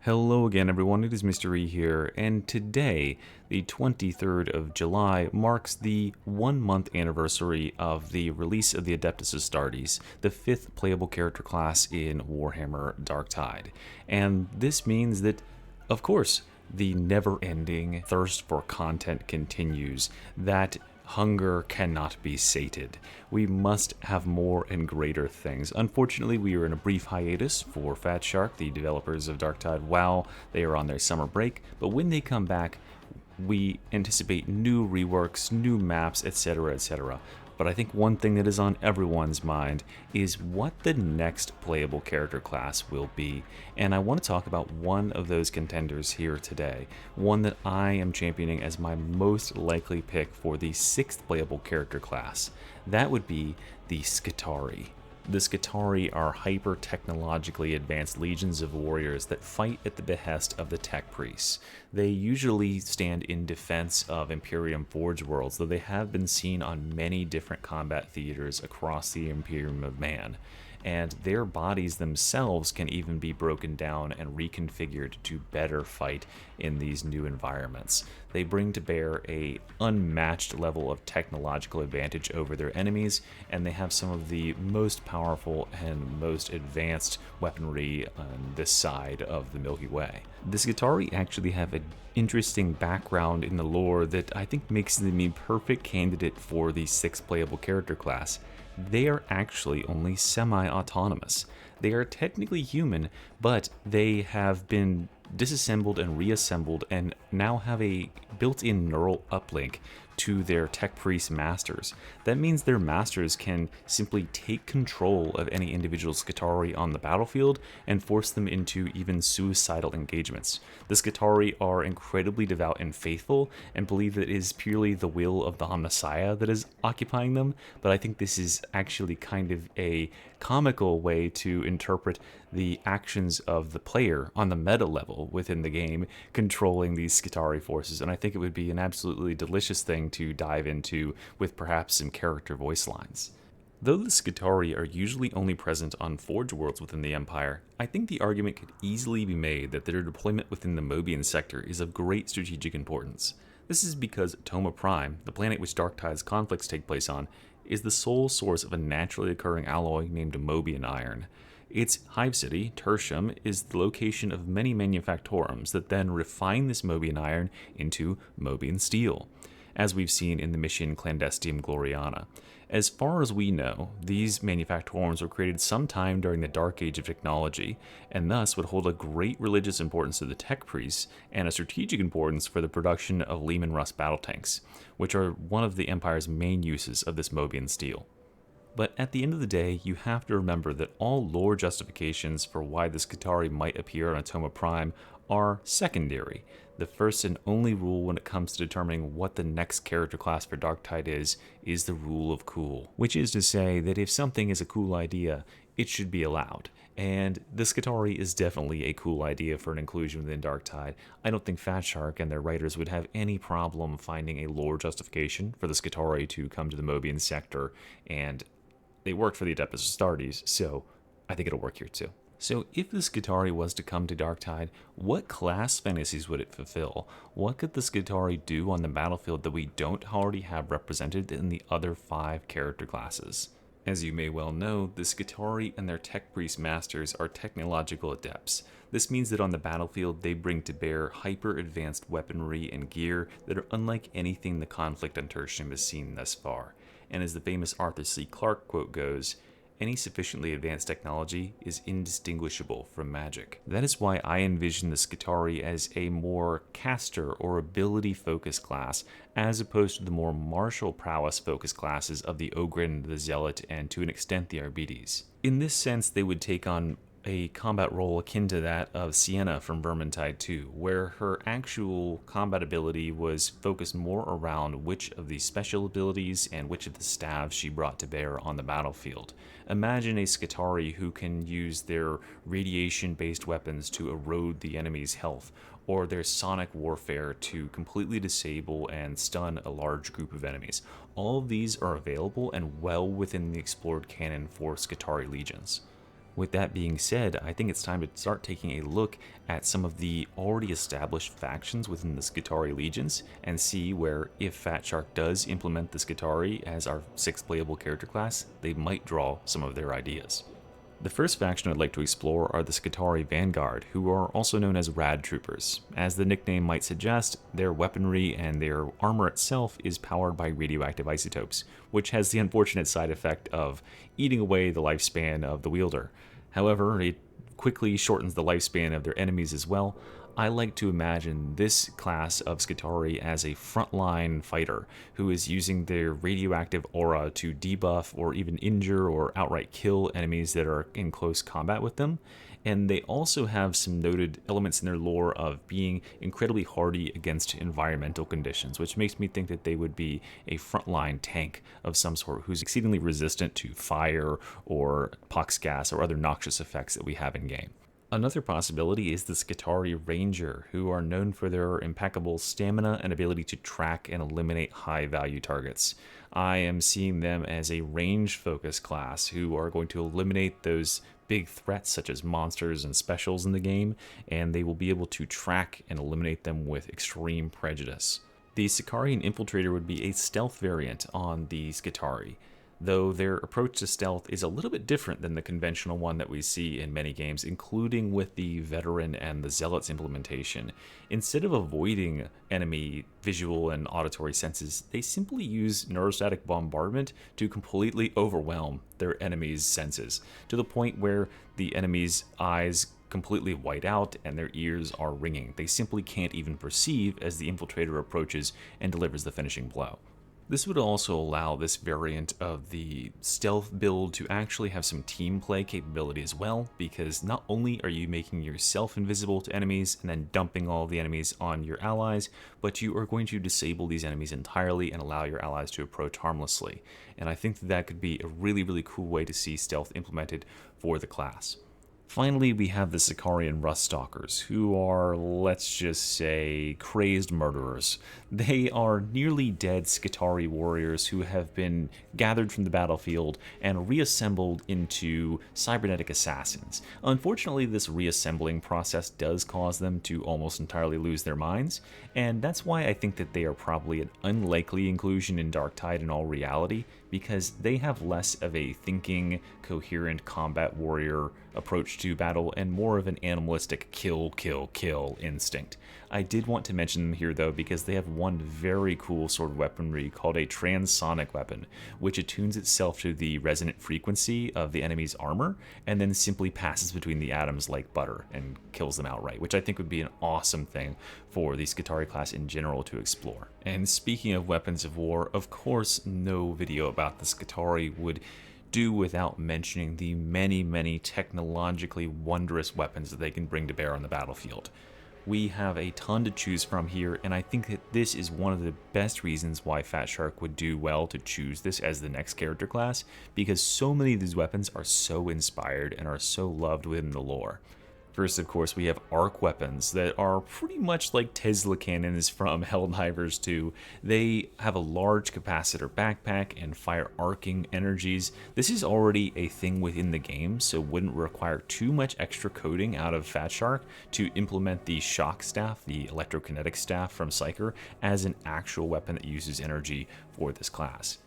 Hello again, everyone. It is Mr. E here, and today, the 23rd of July, marks the 1 month anniversary of the release of the Adeptus Astartes, the 5th playable character class in Warhammer Darktide. And this means that, of course, the never-ending thirst for content continues. That hunger cannot be sated. We must have more and greater things. Unfortunately, we are in a brief hiatus for Fat Shark, the developers of Darktide, while they are on their summer break, but when they come back, we anticipate new reworks, new maps, etc., etc. But I think one thing that is on everyone's mind is what the next playable character class will be. And I want to talk about one of those contenders here today. One that I am championing as my most likely pick for the 6th playable character class. That would be the Skitarii. The Skitarii are hyper-technologically advanced legions of warriors that fight at the behest of the tech priests. They usually stand in defense of Imperium Forge worlds, though they have been seen on many different combat theaters across the Imperium of Man. And their bodies themselves can even be broken down and reconfigured to better fight in these new environments. They bring to bear a unmatched level of technological advantage over their enemies, and they have some of the most powerful and most advanced weaponry on this side of the Milky Way. The Skitarii actually have an interesting background in the lore that I think makes them a perfect candidate for the 6th playable character class. They are actually only semi-autonomous. They are technically human, but they have been disassembled and reassembled and now have a built-in neural uplink to their tech priest masters. That means their masters can simply take control of any individual Skitarii on the battlefield and force them into even suicidal engagements. The Skitarii are incredibly devout and faithful and believe that it is purely the will of the Messiah that is occupying them, but I think this is actually kind of a comical way to interpret the actions of the player on the meta level within the game controlling these Skitarii forces, and I think it would be an absolutely delicious thing to dive into with perhaps some character voice lines. Though the Skitarii are usually only present on Forge worlds within the Empire, I think the argument could easily be made that their deployment within the Mobian sector is of great strategic importance. This is because Toma Prime, the planet which Darktide's conflicts take place on, is the sole source of a naturally occurring alloy named Mobian iron. Its hive city, Tertium, is the location of many manufactorums that then refine this Mobian iron into Mobian steel, as we've seen in the mission Clandestium Gloriana. As far as we know, these manufactorums were created sometime during the Dark Age of technology, and thus would hold a great religious importance to the tech priests and a strategic importance for the production of Leman Russ battle tanks, which are one of the Empire's main uses of this Mobian steel. But at the end of the day, you have to remember that all lore justifications for why the Skitarii might appear on Atoma Prime are secondary. The first and only rule when it comes to determining what the next character class for Darktide is the rule of cool. Which is to say that if something is a cool idea, it should be allowed. And the Skitarii is definitely a cool idea for an inclusion within Darktide. I don't think Fat Shark and their writers would have any problem finding a lore justification for the Skitarii to come to the Mobian sector, and they worked for the Adeptus Astartes, so I think it'll work here too. So if the Skitarii was to come to Darktide, what class fantasies would it fulfill? What could the Skitarii do on the battlefield that we don't already have represented in the other 5 character classes? As you may well know, the Skitarii and their tech priest masters are technological adepts. This means that on the battlefield they bring to bear hyper-advanced weaponry and gear that are unlike anything the conflict on Tertium has seen thus far. And as the famous Arthur C. Clarke quote goes, any sufficiently advanced technology is indistinguishable from magic. That is why I envision the Skitarii as a more caster or ability-focused class, as opposed to the more martial prowess-focused classes of the Ogren, the Zealot, and to an extent the Arbites. In this sense, they would take on a combat role akin to that of Sienna from Vermintide 2, where her actual combat ability was focused more around which of the special abilities and which of the staves she brought to bear on the battlefield. Imagine a Skitarii who can use their radiation-based weapons to erode the enemy's health, or their sonic warfare to completely disable and stun a large group of enemies. All of these are available and well within the explored canon for Skitarii legions. With that being said, I think it's time to start taking a look at some of the already established factions within the Skitarii legions and see where, if Fat Shark does implement the Skitarii as our 6th playable character class, they might draw some of their ideas. The first faction I'd like to explore are the Skitarii Vanguard, who are also known as Rad Troopers. As the nickname might suggest, their weaponry and their armor itself is powered by radioactive isotopes, which has the unfortunate side effect of eating away the lifespan of the wielder. However, it quickly shortens the lifespan of their enemies as well. I like to imagine this class of Skitarii as a frontline fighter who is using their radioactive aura to debuff or even injure or outright kill enemies that are in close combat with them. And they also have some noted elements in their lore of being incredibly hardy against environmental conditions, which makes me think that they would be a frontline tank of some sort who's exceedingly resistant to fire or pox gas or other noxious effects that we have in game. Another possibility is the Skitarii Ranger, who are known for their impeccable stamina and ability to track and eliminate high-value targets. I am seeing them as a range-focused class who are going to eliminate those big threats such as monsters and specials in the game, and they will be able to track and eliminate them with extreme prejudice. The Sicarian Infiltrator would be a stealth variant on the Skitarii, though their approach to stealth is a little bit different than the conventional one that we see in many games, including with the Veteran and the Zealots implementation. Instead of avoiding enemy visual and auditory senses, they simply use neurostatic bombardment to completely overwhelm their enemies' senses, to the point where the enemy's eyes completely white out and their ears are ringing. They simply can't even perceive as the Infiltrator approaches and delivers the finishing blow. This would also allow this variant of the stealth build to actually have some team play capability as well, because not only are you making yourself invisible to enemies and then dumping all of the enemies on your allies, but you are going to disable these enemies entirely and allow your allies to approach harmlessly. And I think that could be a really, really cool way to see stealth implemented for the class. Finally, we have the Sicarian Ruststalkers, who are, let's just say, crazed murderers. They are nearly dead Skitarii warriors who have been gathered from the battlefield and reassembled into cybernetic assassins. Unfortunately, this reassembling process does cause them to almost entirely lose their minds, and that's why I think that they are probably an unlikely inclusion in Darktide in all reality, because they have less of a thinking, coherent combat warrior approach to battle and more of an animalistic kill, kill, kill instinct. I did want to mention them here though because they have one very cool sort of weaponry called a transonic weapon, which attunes itself to the resonant frequency of the enemy's armor and then simply passes between the atoms like butter and kills them outright, which I think would be an awesome thing for the Skitarii class in general to explore. And speaking of weapons of war, of course no video about the Skitarii would do without mentioning the many, many technologically wondrous weapons that they can bring to bear on the battlefield. We have a ton to choose from here, and I think that this is one of the best reasons why Fat Shark would do well to choose this as the next character class, because so many of these weapons are so inspired and are so loved within the lore. First, of course, we have arc weapons that are pretty much like Tesla cannons from Helldivers 2. They have a large capacitor backpack and fire arcing energies. This is already a thing within the game, so wouldn't require too much extra coding out of Fat Shark to implement the shock staff, the electrokinetic staff from Psyker, as an actual weapon that uses energy for this class.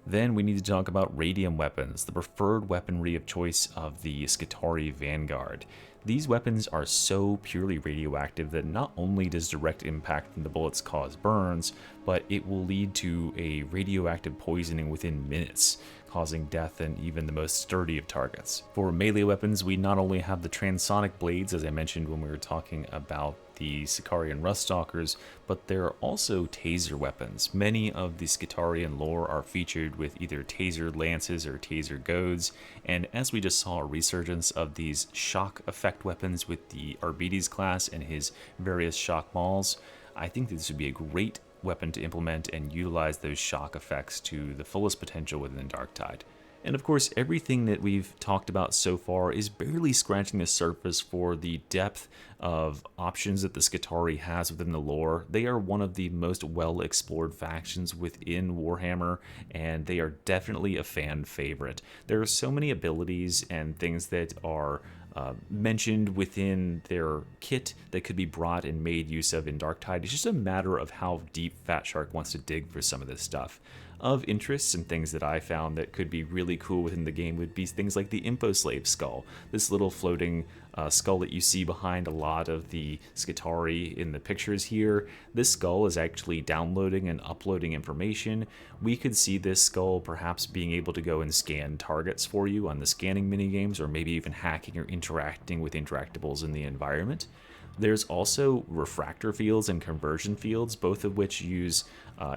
Then we need to talk about radium weapons, the preferred weaponry of choice of the Skitarii Vanguard. These weapons are so purely radioactive that not only does direct impact from the bullets cause burns, but it will lead to a radioactive poisoning within minutes, causing death in even the most sturdy of targets. For melee weapons, we not only have the transonic blades, as I mentioned when we were talking about the Sicarian Ruststalkers, but there are also taser weapons. Many of the Skitarian lore are featured with either taser lances or taser goads, and as we just saw a resurgence of these shock effect weapons with the Arbites class and his various shock balls, I think this would be a great weapon to implement and utilize those shock effects to the fullest potential within Darktide. And of course, everything that we've talked about so far is barely scratching the surface for the depth of options that the Skitarii has within the lore. They are one of the most well-explored factions within Warhammer, and they are definitely a fan favorite. There are so many abilities and things that are mentioned within their kit that could be brought and made use of in Darktide. It's just a matter of how deep Fat Shark wants to dig for some of this stuff. Of interests and things that I found that could be really cool within the game would be things like the Info Slave skull, this little floating skull that you see behind a lot of the Skitarii in the pictures here. This skull is actually downloading and uploading information. We could see this skull perhaps being able to go and scan targets for you on the scanning minigames, or maybe even hacking or interacting with interactables in the environment. There's also refractor fields and conversion fields, both of which use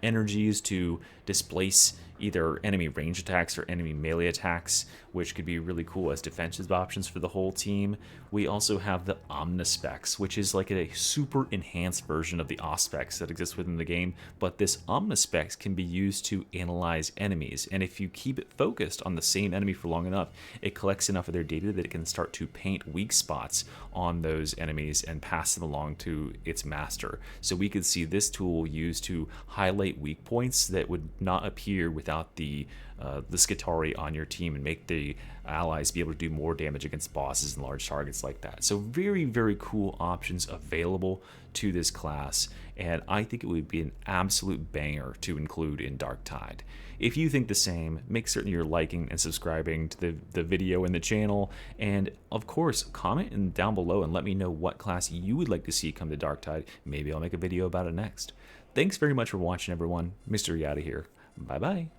energies to displace either enemy range attacks or enemy melee attacks, which could be really cool as defensive options for the whole team. We also have the Omnispecs, which is like a super enhanced version of the Auspecs that exists within the game, but this Omnispecs can be used to analyze enemies, and if you keep it focused on the same enemy for long enough, it collects enough of their data that it can start to paint weak spots on those enemies and pass them along to its master. So we could see this tool used to highlight weak points that would not appear without the Skitarii on your team, and make the allies be able to do more damage against bosses and large targets like that. So very, very cool options available to this class, and I think it would be an absolute banger to include in Darktide. If you think the same, make certain you're liking and subscribing to the video and the channel, and of course, comment down below and let me know what class you would like to see come to Darktide. Maybe I'll make a video about it next. Thanks very much for watching, everyone. Mystery out of here. Bye-bye.